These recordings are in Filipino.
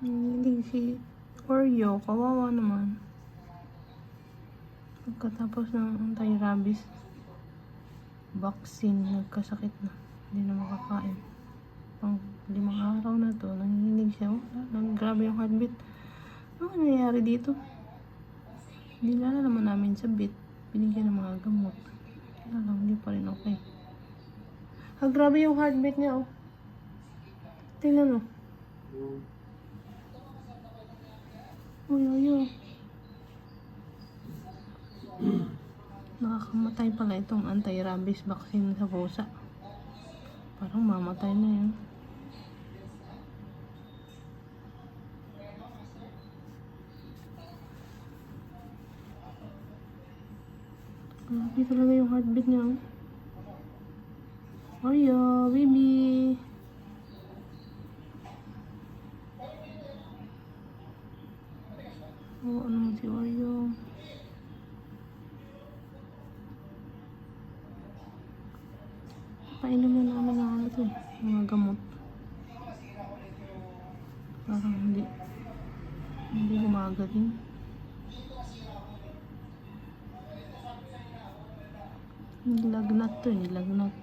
Hindi si Oreo, kawawa naman. Pagkatapos ng anti-rabies vaccine, nagkasakit na. Hindi na makakain. Pang 5 araw na to, nanginginig siya. Grabe yung heartbeat. Ano nangyayari dito? Dinala naman namin sa vet. Binigyan ng mga gamot. Kaya lang, hindi pa rin okay. Grabe yung heartbeat niya, oh. Tingnan mo. Uy, uy, uy. Nakakamatay pala itong anti-rabies vaccine sa pusa. Parang mamatay na yun. Grabe talaga yung heartbeat niya. Oreo, baby. Oh, ano si Oreo? Painom na namin ng ano to, mga gamot. Parang hindi gumagaling. Nilagnat to, nilagnat.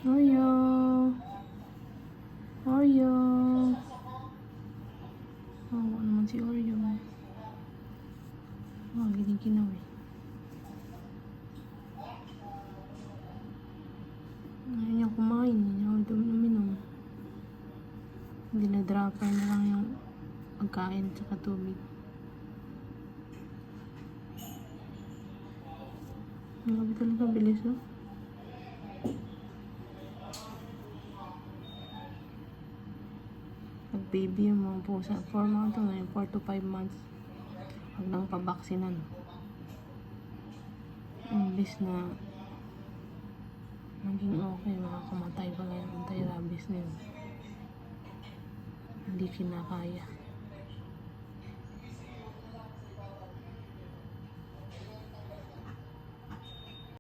Oreo. Oreo. Oh, ano naman si Oreo. Oh, giniginaw eh. Ayaw niya kumain, hindi niya uminom. Dinadropper na lang yung pagkain at tubig. Grabe talaga bilis, oh. Nag-baby yung mga pusa. 4 months na yun, 4 to 5 months. Huwag nang pabaksinan. Imbis na maging okay, makakamatay pala yung anti-rabies na yun. Hindi kinakaya.